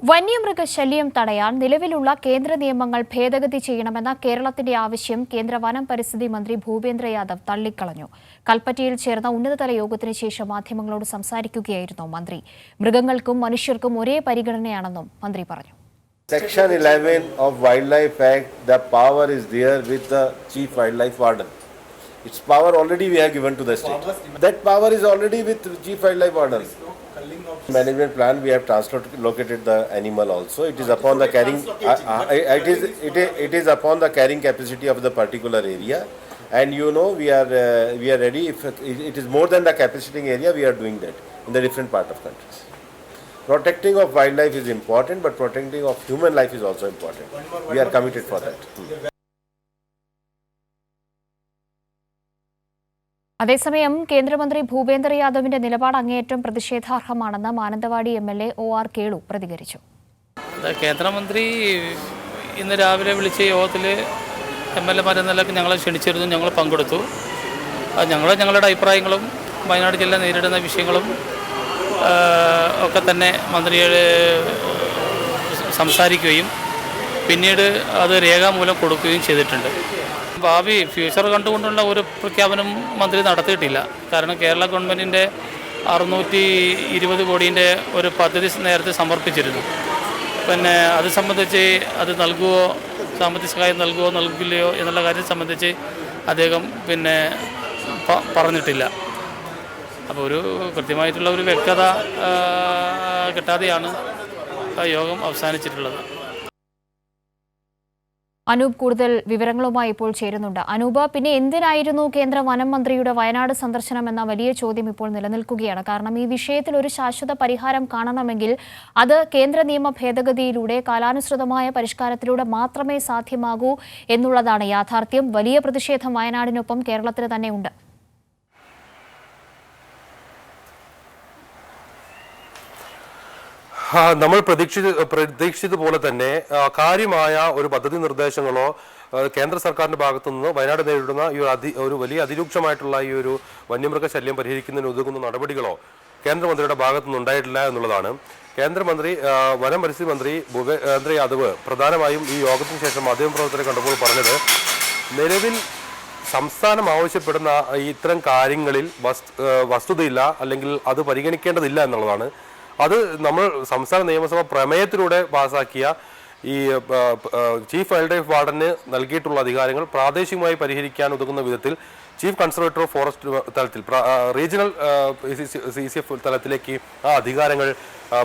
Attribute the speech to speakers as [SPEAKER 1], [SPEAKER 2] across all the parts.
[SPEAKER 1] വന്യമൃഗശല്യം തടയാൻ നിലവിലുള്ള കേന്ദ്ര നിയമങ്ങൾ ഭേദഗതി ചെയ്യണമെന്ന കേരളത്തിന്റെ ആവശ്യം കേന്ദ്ര വനം പരിസ്ഥിതി മന്ത്രി ഭൂപേന്ദ്ര യാദവ് തള്ളിക്കളഞ്ഞു. കൽപ്പറ്റയിൽ ചേർന്ന ഉന്നതതല യോഗത്തിന് ശേഷം മാധ്യമങ്ങളോട് സംസാരിക്കുകയായിരുന്നു മന്ത്രി. മൃഗങ്ങൾക്കും മനുഷ്യർക്കും ഒരേ പരിഗണനയാണെന്നും മന്ത്രി പറഞ്ഞു.
[SPEAKER 2] Section 11 of Wildlife Act, the power is there with the Chief Wildlife Warden. Its power already we have given to the state. That power is already with Chief Wildlife Warden. Management plan we have translocated the animal also. It is upon the carrying. It is upon the carrying capacity of the particular area, and we are ready. If it is more than the capacity area, we are doing that in the different part of countries. Protecting of wildlife is important, but protecting of human life is also important. We are committed for that.
[SPEAKER 1] അതേസമയം കേന്ദ്രമന്ത്രി ഭൂപേന്ദ്ര യാദവിന്റെ നിലപാട് അങ്ങേയറ്റം പ്രതിഷേധാർഹമാണെന്ന് Mananthavady MLA OR Kelu പ്രതികരിച്ചു.
[SPEAKER 3] കേന്ദ്രമന്ത്രി ഇന്ന് രാവിലെ വിളിച്ച യോഗത്തിൽ MLA നിലയ്ക്ക് ഞങ്ങളെ ക്ഷണിച്ചിരുന്നു. ഞങ്ങൾ പങ്കെടുത്തു. ഞങ്ങളുടെ അഭിപ്രായങ്ങളും വയനാട് ജില്ല നേരിടുന്ന വിഷയങ്ങളും ഒക്കെ തന്നെ മന്ത്രിയോട് സംസാരിക്കുകയും പിന്നീട് അത് രേഖാമൂലം കൊടുക്കുകയും ചെയ്തിട്ടുണ്ട്. ഭാവി ഫ്യൂച്ചർ കണ്ടുകൊണ്ടുള്ള ഒരു പ്രഖ്യാപനം മന്ത്രി നടത്തിയിട്ടില്ല. കാരണം കേരള ഗവൺമെൻറ്റിൻ്റെ 620 കോടിയുടെ ഒരു പദ്ധതി നേരത്തെ സമർപ്പിച്ചിരുന്നു. പിന്നെ അത് സംബന്ധിച്ച് അത് നൽകുമോ, സാമ്പത്തിക സഹായം നൽകുമോ നൽകില്ലയോ എന്നുള്ള കാര്യം സംബന്ധിച്ച് അദ്ദേഹം പറഞ്ഞിട്ടില്ല. അപ്പോൾ ഒരു കൃത്യമായിട്ടുള്ള ഒരു വ്യക്തത കിട്ടാതെയാണ് യോഗം അവസാനിച്ചിട്ടുള്ളത്.
[SPEAKER 1] അനൂപ് കൂടുതൽ വിവരങ്ങളുമായി ഇപ്പോൾ ചേരുന്നുണ്ട്. അനൂപ്, പിന്നെ എന്തിനായിരുന്നു കേന്ദ്ര വനം മന്ത്രിയുടെ വയനാട് സന്ദർശനം എന്ന വലിയ ചോദ്യം ഇപ്പോൾ നിലനിൽക്കുകയാണ്. കാരണം ഈ വിഷയത്തിൽ ഒരു ശാശ്വത പരിഹാരം കാണണമെങ്കിൽ അത് കേന്ദ്ര നിയമ ഭേദഗതിയിലൂടെ കാലാനുസൃതമായ പരിഷ്കാരത്തിലൂടെ മാത്രമേ സാധ്യമാകൂ എന്നുള്ളതാണ് യാഥാർത്ഥ്യം. വലിയ പ്രതിഷേധം വയനാടിനൊപ്പം കേരളത്തിൽ തന്നെ ഉണ്ട്.
[SPEAKER 4] നമ്മൾ പ്രതീക്ഷിച്ചതുപോലെ തന്നെ കാര്യമായ ഒരു പദ്ധതി നിർദ്ദേശങ്ങളോ കേന്ദ്ര സർക്കാരിന്റെ ഭാഗത്തുനിന്ന് വയനാട് നേരിടുന്ന ഈ ഒരു വലിയ അതിരൂക്ഷമായിട്ടുള്ള ഈ ഒരു വന്യമൃഗ ശല്യം പരിഹരിക്കുന്നതിന് ഉതകുന്ന നടപടികളോ കേന്ദ്രമന്ത്രിയുടെ ഭാഗത്തുനിന്ന് ഉണ്ടായിട്ടില്ല എന്നുള്ളതാണ്. കേന്ദ്രമന്ത്രി വനം പരിസ്ഥിതി മന്ത്രി ഭൂപേന്ദ്ര യാദവ് പ്രധാനമായും ഈ യോഗത്തിന് ശേഷം മാധ്യമപ്രവർത്തകരെ കണ്ടപ്പോൾ പറഞ്ഞത്, നിലവിൽ സംസ്ഥാനം ആവശ്യപ്പെടുന്ന ഇത്തരം കാര്യങ്ങളിൽ വസ്തുതയില്ല, അല്ലെങ്കിൽ അത് പരിഗണിക്കേണ്ടതില്ല എന്നുള്ളതാണ്. അത് നമ്മൾ സംസ്ഥാന നിയമസഭ പ്രമേയത്തിലൂടെ പാസാക്കിയ ഈ ചീഫ് വൈൽഡ് ലൈഫ് വാർഡന് നൽകിയിട്ടുള്ള അധികാരങ്ങൾ പ്രാദേശികമായി പരിഹരിക്കാൻ ഉതകുന്ന വിധത്തിൽ ചീഫ് കൺസർവേറ്റർ ഓഫ് ഫോറസ്റ്റ് തലത്തിൽ റീജിയണൽ CCF തലത്തിലേക്ക് ആ അധികാരങ്ങൾ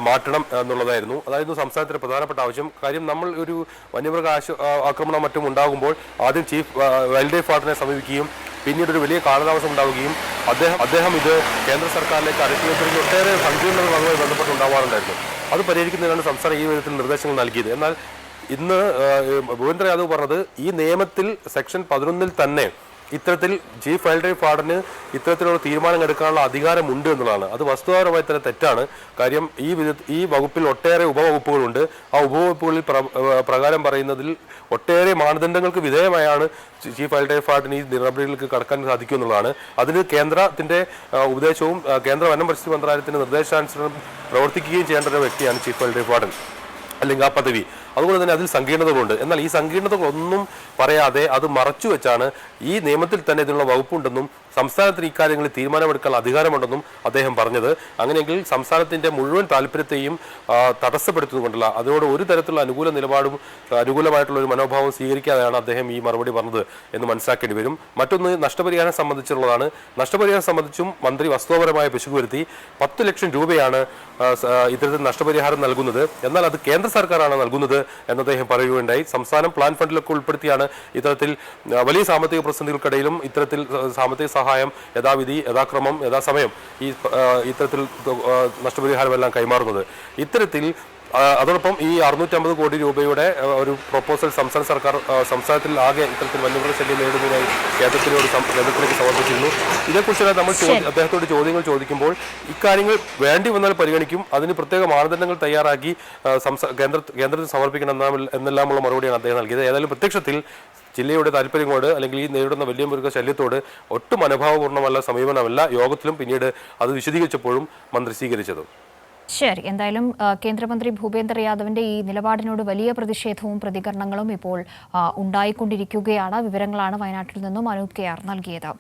[SPEAKER 4] മാറ്റണം എന്നുള്ളതായിരുന്നു. അതായിരുന്നു സംസ്ഥാനത്തിന്റെ പ്രധാനപ്പെട്ട ആവശ്യം. കാര്യം, നമ്മൾ ഒരു വന്യമൃഗ ആക്രമണം മറ്റും ഉണ്ടാകുമ്പോൾ ആദ്യം ചീഫ് വൈൽഡ് ലൈഫ് വാർഡനെ സമീപിക്കുകയും പിന്നീട് ഒരു വലിയ കാലതാമസം ഉണ്ടാവുകയും അദ്ദേഹം ഇത് കേന്ദ്ര സർക്കാരിലേക്ക് അരക്കുകയും ഒട്ടേറെ സങ്കീർണതകൾ അതുമായി ബന്ധപ്പെട്ടുണ്ടാവാറുണ്ടായിരുന്നു. അത് പരിഹരിക്കുന്നതിനാണ് സംസ്ഥാനം ഈ വിധത്തിൽ നിർദ്ദേശങ്ങൾ നൽകിയത്. എന്നാൽ ഇന്ന് ഭൂപേന്ദ്ര യാദവ് പറഞ്ഞത്, ഈ നിയമത്തിൽ സെക്ഷൻ 11 തന്നെ ഇത്തരത്തിൽ ചീഫ് വൈൽഡ് ലൈഫ് വാർഡന് ഇത്തരത്തിലുള്ള തീരുമാനം എടുക്കാനുള്ള അധികാരമുണ്ട് എന്നുള്ളതാണ്. അത് വസ്തുതാപരമായി തന്നെ തെറ്റാണ്. കാര്യം, ഈ വകുപ്പിൽ ഒട്ടേറെ ഉപവകുപ്പുകളുണ്ട്. ആ ഉപവകുപ്പുകളിൽ പ്രകാരം പറയുന്നതിൽ ഒട്ടേറെ മാനദണ്ഡങ്ങൾക്ക് വിധേയമായാണ് ചീഫ് വൈൽഡ് ലൈഫ് വാർഡിന് ഈ നടപടികൾക്ക് കടക്കാൻ സാധിക്കും എന്നുള്ളതാണ്. അതിന് കേന്ദ്രത്തിന്റെ ഉപദേശവും കേന്ദ്ര വനം പരിസ്ഥിതി മന്ത്രാലയത്തിന്റെ നിർദ്ദേശാനുസരണം പ്രവർത്തിക്കുകയും ചെയ്യേണ്ട ഒരു വ്യക്തിയാണ് ചീഫ് വൈൽഡ് ലൈഫ് വാർഡൻ, അല്ലെങ്കിൽ ആ പദവി. അതുകൊണ്ട് തന്നെ അതിൽ സങ്കീർണതകളുണ്ട്. എന്നാൽ ഈ സങ്കീർണതകളൊന്നും പറയാതെ അത് മറച്ചു വെച്ചാണ് ഈ നിയമത്തിൽ തന്നെ ഇതിനുള്ള വകുപ്പുണ്ടെന്നും സംസ്ഥാനത്തിന് ഇക്കാര്യങ്ങളിൽ തീരുമാനമെടുക്കാൻ അധികാരമുണ്ടെന്നും അദ്ദേഹം പറഞ്ഞത്. അങ്ങനെയെങ്കിൽ സംസ്ഥാനത്തിന്റെ മുഴുവൻ താല്പര്യത്തെയും തടസ്സപ്പെടുത്തുന്നുകൊണ്ടല്ല, അതിനോട് ഒരു തരത്തിലുള്ള അനുകൂലമായിട്ടുള്ള ഒരു മനോഭാവം സ്വീകരിക്കാതെയാണ് അദ്ദേഹം ഈ മറുപടി പറഞ്ഞത് എന്ന് മനസ്സിലാക്കേണ്ടി വരും. മറ്റൊന്ന് നഷ്ടപരിഹാരം സംബന്ധിച്ചുള്ളതാണ്. നഷ്ടപരിഹാരം സംബന്ധിച്ചും മന്ത്രി വസ്തുതാപരമായ പിശക് വരുത്തി. 10 ലക്ഷം രൂപയാണ് ഇത്തരത്തിൽ നഷ്ടപരിഹാരം നൽകുന്നത്. എന്നാൽ അത് കേന്ദ്ര സർക്കാരാണ് നൽകുന്നത് എന്ന് അദ്ദേഹം പറയുകയുണ്ടായി. സംസ്ഥാനം പ്ലാൻ ഫണ്ടിലൊക്കെ ഉൾപ്പെടുത്തിയാണ് ഇത്തരത്തിൽ വലിയ സാമ്പത്തിക പ്രതിസന്ധികൾക്കിടയിലും ഇത്തരത്തിൽ സാമ്പത്തിക സഹായം യഥാവിധി, യഥാക്രമം, യഥാസമയം ഇത്തരത്തിൽ നഷ്ടപരിഹാരമെല്ലാം കൈമാറുന്നത്. ഇത്തരത്തിൽ അതോടൊപ്പം ഈ 650 കോടി രൂപയുടെ ഒരു പ്രൊപ്പോസൽ സംസ്ഥാനത്തിൽ ആകെ ഇത്തരത്തിൽ വന്യമൃഗ ശല്യം നേരിടുന്നതിനായി കേന്ദ്രത്തിലേക്ക് സമർപ്പിച്ചിരുന്നു. ഇതേക്കുറിച്ച് നമ്മൾ അദ്ദേഹത്തോട് ചോദ്യങ്ങൾ ചോദിക്കുമ്പോൾ ഇക്കാര്യങ്ങൾ വേണ്ടി വന്നാൽ പരിഗണിക്കും, അതിന് പ്രത്യേക മാനദണ്ഡങ്ങൾ തയ്യാറാക്കി കേന്ദ്രത്തിൽ സമർപ്പിക്കണം എന്നെല്ലാമുള്ള മറുപടിയാണ് അദ്ദേഹം നൽകിയത്. ഏതായാലും പ്രത്യക്ഷത്തിൽ ജില്ലയുടെ താല്പര്യങ്ങളോട്, അല്ലെങ്കിൽ ഈ നേരിടുന്ന വലിയ മൃഗ ശല്യത്തോട് ഒട്ടും അനുഭാവപൂർണ്ണമല്ല സമീപനമല്ല യോഗത്തിലും പിന്നീട് അത് വിശദീകരിച്ചപ്പോഴും മന്ത്രി സ്വീകരിച്ചത്.
[SPEAKER 1] ശരി, എന്തായാലും കേന്ദ്രമന്ത്രി ഭൂപേന്ദർ യാദവിന്റെ ഈ നിലപാടിനോട് വലിയ പ്രതിഷേധവും പ്രതികരണങ്ങളും ഇപ്പോൾ ഉണ്ടായിക്കൊണ്ടിരിക്കുകയാണ്. വിവരങ്ങളാണ് വയനാട്ടിൽ നിന്നും അനൂപ് KR നൽകിയത്.